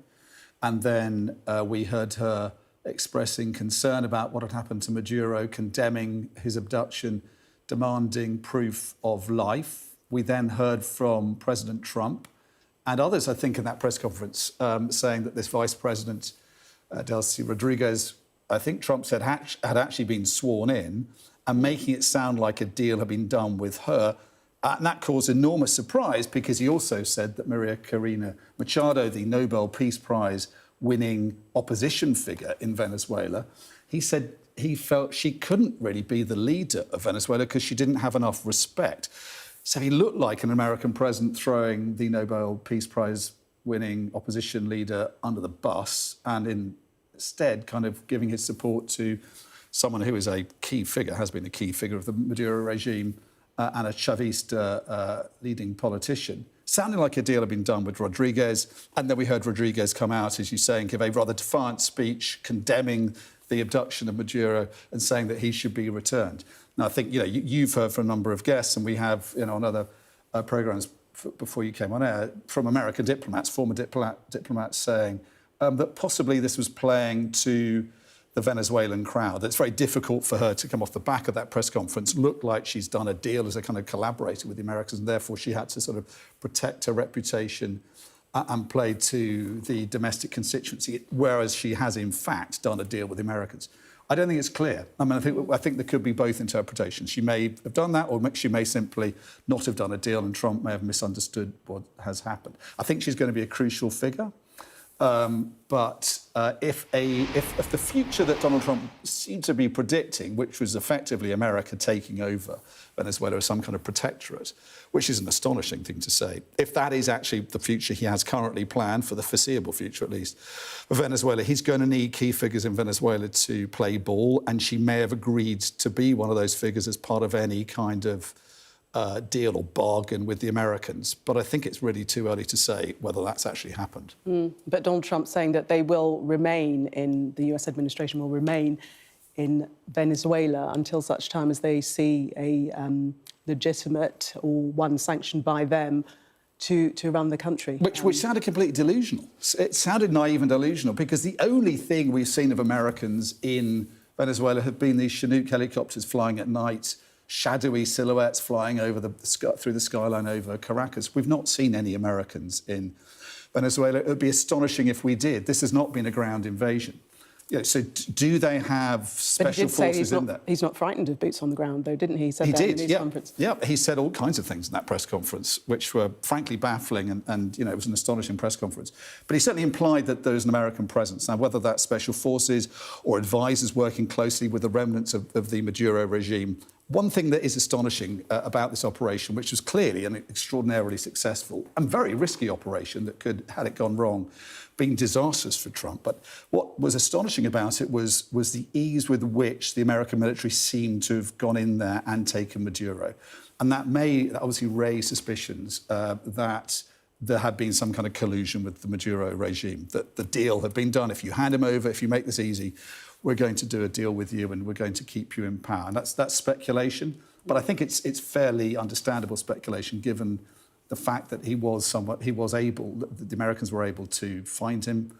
and then we heard her expressing concern about what had happened to Maduro, condemning his abduction, demanding proof of life. We then heard from President Trump and others, I think, in that press conference, saying that this Vice President, Delcy Rodriguez, I think Trump said had actually been sworn in, and making it sound like a deal had been done with her. And that caused enormous surprise, because he also said that Maria Corina Machado, the Nobel Peace Prize winning opposition figure in Venezuela, he said he felt she couldn't really be the leader of Venezuela because she didn't have enough respect. So he looked like an American president throwing the Nobel Peace Prize winning opposition leader under the bus, and instead kind of giving his support to someone who is a key figure, has been a key figure of the Maduro regime, and a Chavista leading politician. Sounding like a deal had been done with Rodriguez. And then we heard Rodriguez come out, as you say, and give a rather defiant speech condemning the abduction of Maduro and saying that he should be returned. Now, I think, you've heard from a number of guests, and we have, on other programmes before you came on air, from American diplomats, former diplomats saying that possibly this was playing to the Venezuelan crowd. It's very difficult for her to come off the back of that press conference, look like she's done a deal as a kind of collaborator with the Americans, and therefore she had to sort of protect her reputation and play to the domestic constituency, whereas she has in fact done a deal with the Americans. I don't think it's clear. I mean, I think there could be both interpretations. She may have done that, or she may simply not have done a deal, and Trump may have misunderstood what has happened. I think she's going to be a crucial figure. But if the future that Donald Trump seemed to be predicting, which was effectively America taking over Venezuela as some kind of protectorate, which is an astonishing thing to say, if that is actually the future he has currently planned, for the foreseeable future at least, for Venezuela, he's going to need key figures in Venezuela to play ball, and she may have agreed to be one of those figures as part of any kind of deal or bargain with the Americans. But I think it's really too early to say whether that's actually happened. But Donald Trump saying that they will remain the US administration will remain in Venezuela until such time as they see a legitimate, or one sanctioned by them, to run the country. Which sounded completely delusional. It sounded naive and delusional, because the only thing we've seen of Americans in Venezuela have been these Chinook helicopters flying at night, shadowy silhouettes flying over through the skyline over Caracas. We've not seen any Americans in Venezuela. It would be astonishing if we did. This has not been a ground invasion. So do they have special forces in there? He's not frightened of boots on the ground, though, didn't he? He said he that did, in his conference. Yeah, he said all kinds of things in that press conference, which were frankly baffling, and it was an astonishing press conference. But he certainly implied that there is an American presence. Now, whether that's special forces or advisors working closely with the remnants of the Maduro regime, one thing that is astonishing about this operation, which was clearly an extraordinarily successful and very risky operation that could, had it gone wrong, been disastrous for Trump. But what was astonishing about it was the ease with which the American military seemed to have gone in there and taken Maduro. And that may obviously raise suspicions that there had been some kind of collusion with the Maduro regime, that the deal had been done. If you hand him over, if you make this easy, we're going to do a deal with you and we're going to keep you in power. And that's speculation. But I think it's fairly understandable speculation, given the fact that the Americans were able to find him,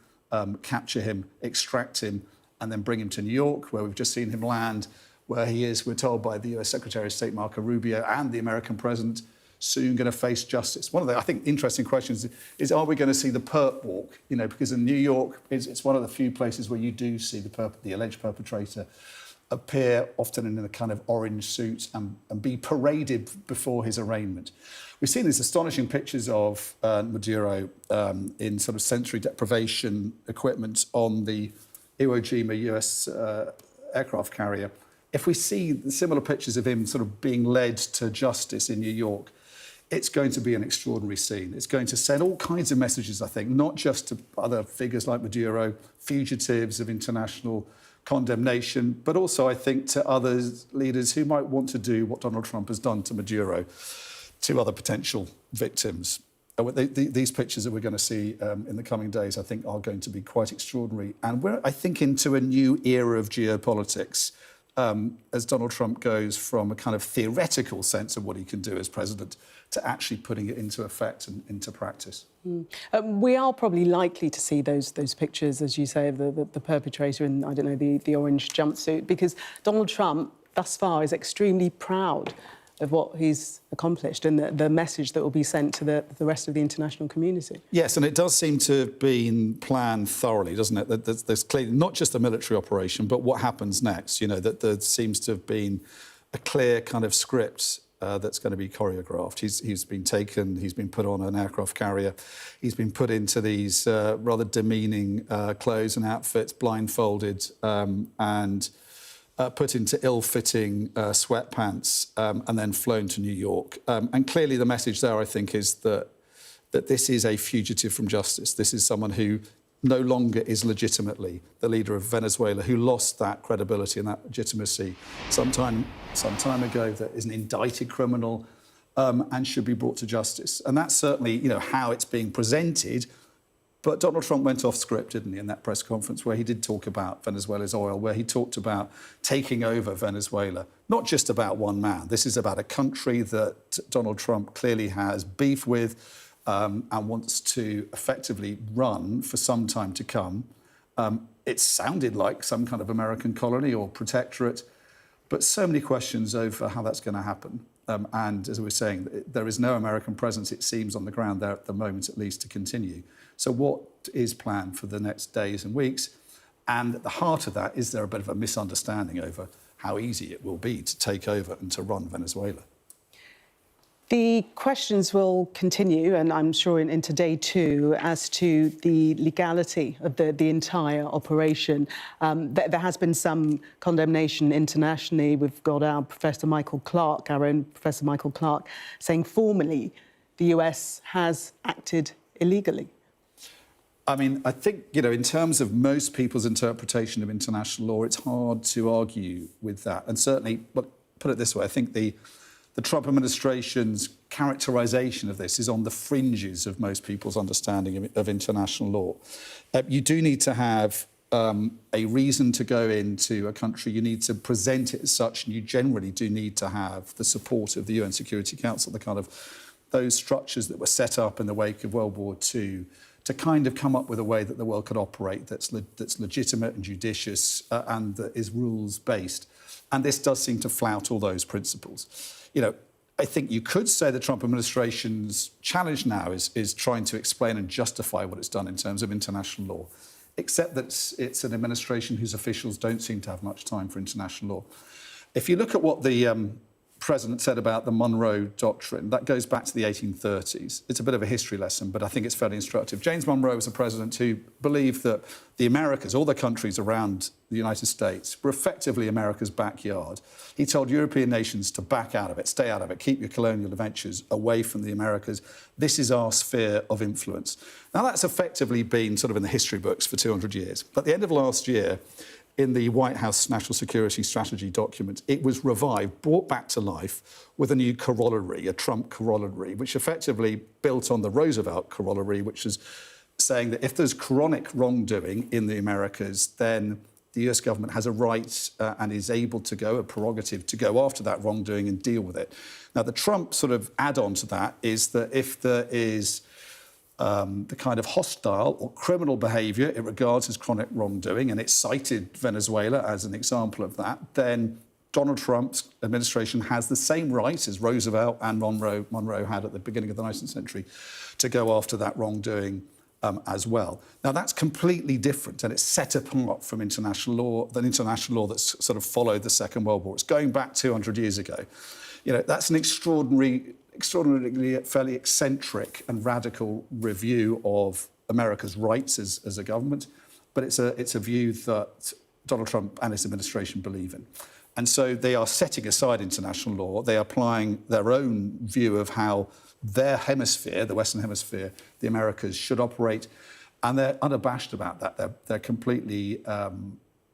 capture him, extract him, and then bring him to New York, where we've just seen him land, where he is, we're told, by the US Secretary of State Marco Rubio and the American president, soon going to face justice. One of the, I think, interesting questions is, are we going to see the perp walk? Because in New York, it's one of the few places where you do see the alleged perpetrator appear, often in a kind of orange suit, and be paraded before his arraignment. We've seen these astonishing pictures of Maduro in sort of sensory deprivation equipment on the Iwo Jima US aircraft carrier. If we see similar pictures of him sort of being led to justice in New York, it's going to be an extraordinary scene. It's going to send all kinds of messages, I think, not just to other figures like Maduro, fugitives of international condemnation, but also, I think, to other leaders who might want to do what Donald Trump has done to Maduro, to other potential victims. These pictures that we're going to see in the coming days, I think, are going to be quite extraordinary. And we're, I think, into a new era of geopolitics as Donald Trump goes from a kind of theoretical sense of what he can do as president to actually putting it into effect and into practice. We are probably likely to see those pictures, as you say, of the perpetrator in, I don't know, the orange jumpsuit, because Donald Trump, thus far, is extremely proud of what he's accomplished and the message that will be sent to the rest of the international community. Yes, and it does seem to have been planned thoroughly, doesn't it? That there's clearly not just a military operation, but what happens next. You know, that there seems to have been a clear kind of script that's going to be choreographed. He's been taken, he's been put on an aircraft carrier, he's been put into these rather demeaning clothes and outfits, blindfolded and put into ill-fitting sweatpants and then flown to New York. And clearly the message there, I think, is that this is a fugitive from justice. This is someone who no longer is legitimately the leader of Venezuela, who lost that credibility and that legitimacy some time ago, that is an indicted criminal and should be brought to justice. And that's certainly, you know, how it's being presented. But Donald Trump went off script, didn't he, in that press conference where he did talk about Venezuela's oil, where he talked about taking over Venezuela, not just about one man. This is about a country that Donald Trump clearly has beef with and wants to effectively run for some time to come. It sounded like some kind of American colony or protectorate, but so many questions over how that's going to happen. And as we were saying, there is no American presence, it seems, on the ground there at the moment, at least, to continue. So what is planned for the next days and weeks? And at the heart of that, is there a bit of a misunderstanding over how easy it will be to take over and to run Venezuela? The questions will continue, and I'm sure into day two, as to the legality of the entire operation. There has been some condemnation internationally. We've got our Professor Michael Clark, our own Professor Michael Clark, saying formally the US has acted illegally. I mean, I think, you know, in terms of most people's interpretation of international law, it's hard to argue with that. And certainly, but put it this way, I think the Trump administration's characterisation of this is on the fringes of most people's understanding of international law. You do need to have a reason to go into a country. You need to present it as such, and you generally do need to have the support of the UN Security Council, the kind of those structures that were set up in the wake of World War II to kind of come up with a way that the world could operate that's legitimate and judicious and that is rules-based. And this does seem to flout all those principles. You know, I think you could say the Trump administration's challenge now is trying to explain and justify what it's done in terms of international law, except that it's an administration whose officials don't seem to have much time for international law. If you look at what the president said about the Monroe Doctrine, that goes back to the 1830s. It's a bit of a history lesson, but I think it's fairly instructive. James Monroe was a president who believed that the Americas, all the countries around the United States, were effectively America's backyard. He told European nations to back out of it, stay out of it, keep your colonial adventures away from the Americas. This is our sphere of influence. Now, that's effectively been sort of in the history books for 200 years. But at the end of last year, in the White House National Security Strategy document, it was revived, brought back to life with a new corollary, a Trump corollary, which effectively built on the Roosevelt corollary, which is saying that if there's chronic wrongdoing in the Americas, then the US government has a right and is able to go, a prerogative to go after that wrongdoing and deal with it. Now, the Trump sort of add-on to that is that if there is the kind of hostile or criminal behaviour it regards as chronic wrongdoing, and it cited Venezuela as an example of that, then Donald Trump's administration has the same right as Roosevelt and Monroe had at the beginning of the 19th century to go after that wrongdoing as well. Now, that's completely different, and it's set apart from international law, the international law that's sort of followed the Second World War. It's going back 200 years ago. You know, that's an extraordinarily fairly eccentric and radical review of America's rights as a government, but it's a view that Donald Trump and his administration believe in. And so they are setting aside international law. They are applying their own view of how their hemisphere, the Western Hemisphere, the Americas, should operate, and they're unabashed about that. They're completely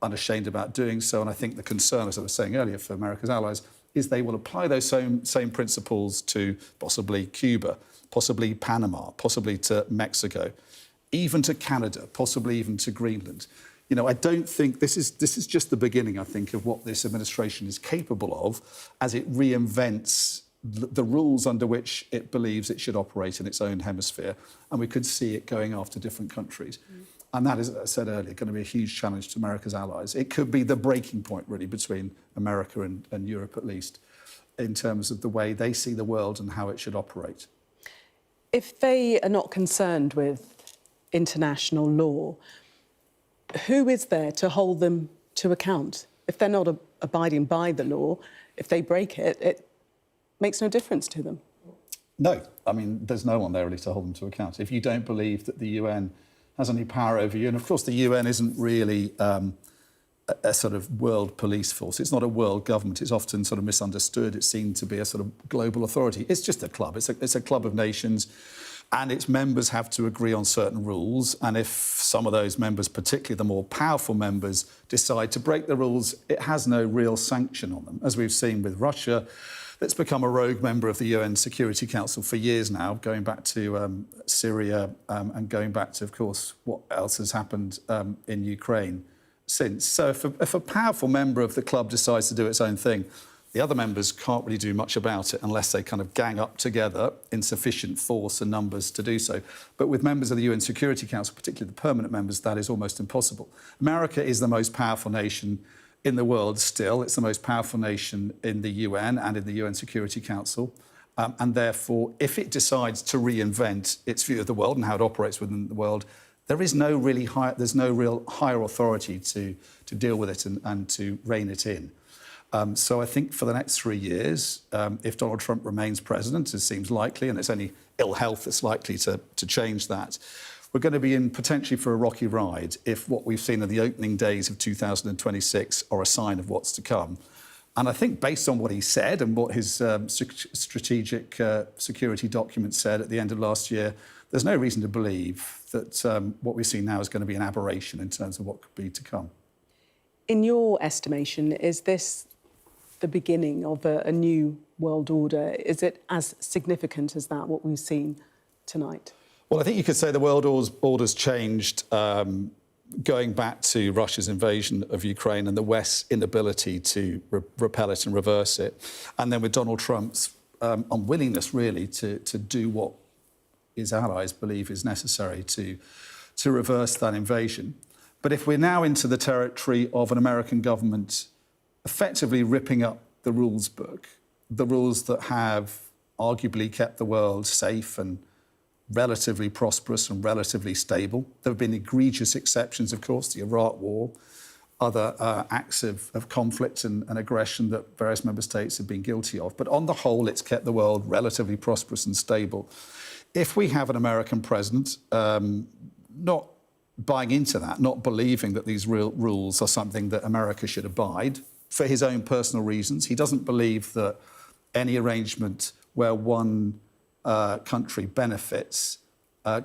unashamed about doing so, and I think the concern, as I was saying earlier, for America's allies is they will apply those same principles to possibly Cuba, possibly Panama, possibly to Mexico, even to Canada, possibly even to Greenland. You know, I don't think this is just the beginning, I think, of what this administration is capable of as it reinvents the rules under which it believes it should operate in its own hemisphere. And we could see it going after different countries. And that is, as I said earlier, going to be a huge challenge to America's allies. It could be the breaking point, really, between America and Europe, at least, in terms of the way they see the world and how it should operate. If they are not concerned with international law, who is there to hold them to account? If they're not abiding by the law, if they break it, it makes no difference to them. No, I mean, there's no one there really to hold them to account. If you don't believe that the UN has any power over you, and of course the UN isn't really a sort of world police force. It's not a world government. It's often sort of misunderstood. It's seen to be a sort of global authority. It's just a club. It's a club of nations, and its members have to agree on certain rules. And if some of those members, particularly the more powerful members, decide to break the rules, it has no real sanction on them, as we've seen with Russia. That's become a rogue member of the UN Security Council for years now, going back to Syria and going back to, of course, what else has happened in Ukraine since. So if a powerful member of the club decides to do its own thing, the other members can't really do much about it unless they kind of gang up together in sufficient force and numbers to do so. But with members of the UN Security Council, particularly the permanent members, that is almost impossible. America is the most powerful nation in the world still. It's the most powerful nation in the UN and in the UN Security Council. And therefore, if it decides to reinvent its view of the world and how it operates within the world, there's no real higher authority to deal with it and to rein it in. So I think for the next 3 years, if Donald Trump remains president, as seems likely, and it's only ill health that's likely to change that, we're going to be in potentially for a rocky ride if what we've seen in the opening days of 2026 are a sign of what's to come. And I think based on what he said and what his strategic security document said at the end of last year, there's no reason to believe that what we see now is going to be an aberration in terms of what could be to come. In your estimation, is this the beginning of a new world order? Is it as significant as that, what we've seen tonight? Well, I think you could say the world order's changed going back to Russia's invasion of Ukraine and the West's inability to repel it and reverse it. And then with Donald Trump's unwillingness, really, to do what his allies believe is necessary to reverse that invasion. But if we're now into the territory of an American government effectively ripping up the rules book, the rules that have arguably kept the world safe and relatively prosperous and relatively stable. There have been egregious exceptions, of course, the Iraq War, other acts of conflict and aggression that various member states have been guilty of. But on the whole, it's kept the world relatively prosperous and stable. If we have an American president not buying into that, not believing that these real rules are something that America should abide for his own personal reasons, he doesn't believe that any arrangement where one country benefits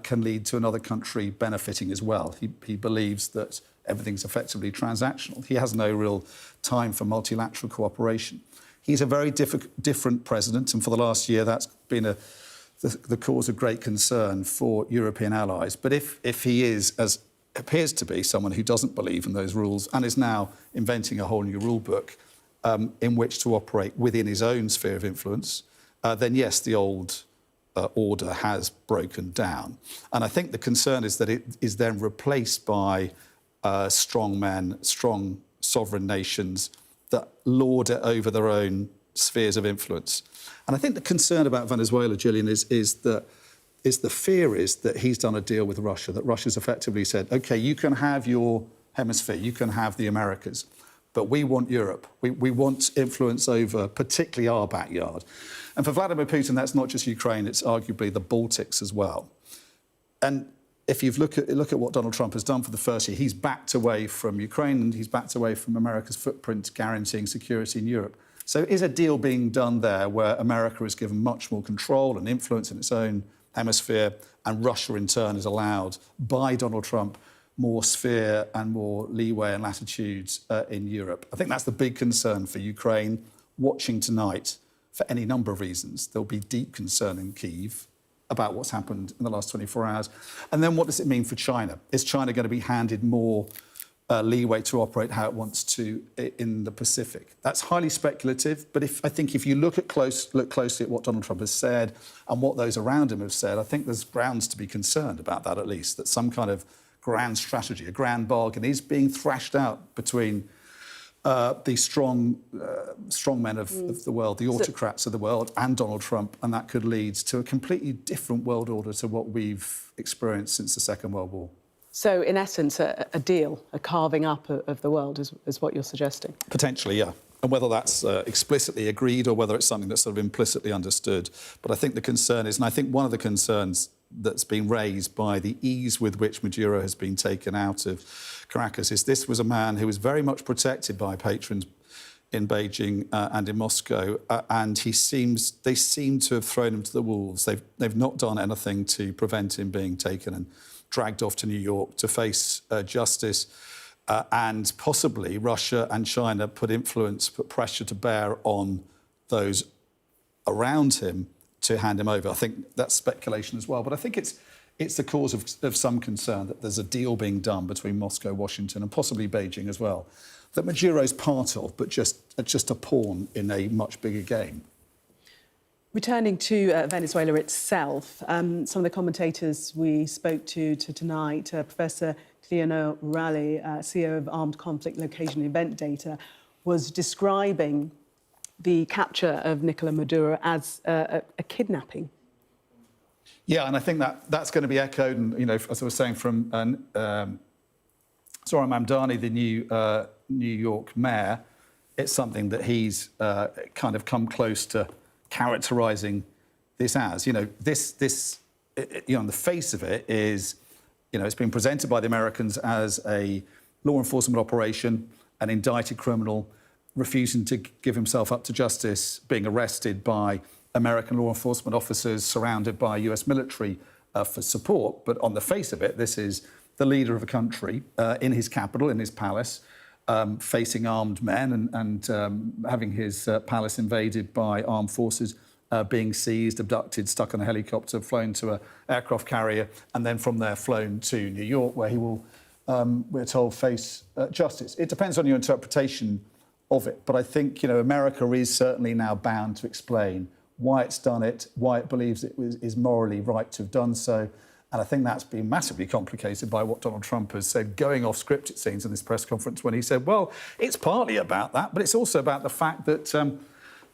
can lead to another country benefiting as well. He believes that everything's effectively transactional. He has no real time for multilateral cooperation. He's a very different president, and for the last year that's been the cause of great concern for European allies. But if he is, as appears to be, someone who doesn't believe in those rules and is now inventing a whole new rule book in which to operate within his own sphere of influence, then yes, the old order has broken down. And I think the concern is that it is then replaced by strong men, strong sovereign nations that lord it over their own spheres of influence. And I think the concern about Venezuela, Gillian, is the fear is that he's done a deal with Russia, that Russia's effectively said, OK, you can have your hemisphere, you can have the Americas, but we want Europe. We want influence over particularly our backyard. And for Vladimir Putin, that's not just Ukraine, it's arguably the Baltics as well. And if you look at what Donald Trump has done for the first year, he's backed away from Ukraine and he's backed away from America's footprint guaranteeing security in Europe. So is a deal being done there where America is given much more control and influence in its own hemisphere, and Russia in turn is allowed by Donald Trump more sphere and more leeway and latitudes in Europe? I think that's the big concern for Ukraine, watching tonight for any number of reasons. There'll be deep concern in Kyiv about what's happened in the last 24 hours. And then what does it mean for China? Is China going to be handed more leeway to operate how it wants to in the Pacific? That's highly speculative, but I think if you look closely at what Donald Trump has said and what those around him have said, I think there's grounds to be concerned about that, at least, that some kind of grand strategy, a grand bargain is being thrashed out between the strong men of the world, the autocrats of the world, and Donald Trump, and that could lead to a completely different world order to what we've experienced since the Second World War. So, in essence, a deal, a carving up of the world is what you're suggesting? Potentially, yeah. And whether that's explicitly agreed or whether it's something that's sort of implicitly understood. But I think the concern is, and I think one of the concerns that's been raised by the ease with which Maduro has been taken out of Caracas is this was a man who was very much protected by patrons in Beijing and in Moscow, and they seem to have thrown him to the wolves. They've not done anything to prevent him being taken and dragged off to New York to face justice, and possibly Russia and China put pressure to bear on those around him to hand him over. I think that's speculation as well, but I think it's the cause of some concern that there's a deal being done between Moscow, Washington, and possibly Beijing as well, that Maduro's part of, but just a pawn in a much bigger game. Returning to Venezuela itself, some of the commentators we spoke to tonight, Professor Leonor Raleigh, CEO of Armed Conflict Location Event Data, was describing the capture of Nicolas Maduro as a kidnapping. Yeah, and I think that's going to be echoed, and, as I was saying, from Zoran Mamdani, the new New York mayor. It's something that he's kind of come close to characterising this as. This on the face of it is, it's been presented by the Americans as a law enforcement operation, an indicted criminal refusing to give himself up to justice, being arrested by American law enforcement officers, surrounded by US military for support. But on the face of it, this is the leader of a country in his capital, in his palace, facing armed men and having his palace invaded by armed forces, being seized, abducted, stuck on a helicopter, flown to an aircraft carrier, and then from there flown to New York, where he will, we're told, face justice. It depends on your interpretation of it, but I think America is certainly now bound to explain why it's done it, why it believes it is morally right to have done so. And I think that's been massively complicated by what Donald Trump has said, going off script, it seems, in this press conference, when he said, well, it's partly about that, but it's also about the fact that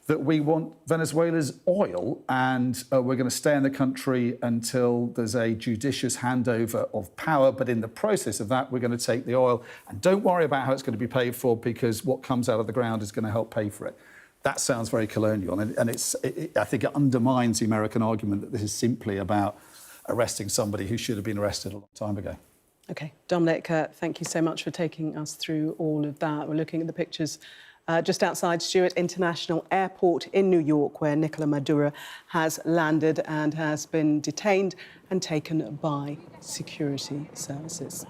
that we want Venezuela's oil, and we're going to stay in the country until there's a judicious handover of power. But in the process of that, we're going to take the oil. And don't worry about how it's going to be paid for, because what comes out of the ground is going to help pay for it. That sounds very colonial. And I think it undermines the American argument that this is simply about arresting somebody who should have been arrested a long time ago. OK. Dominic, thank you so much for taking us through all of that. We're looking at the pictures just outside Stewart International Airport in New York, where Nicolas Maduro has landed and has been detained and taken by security services.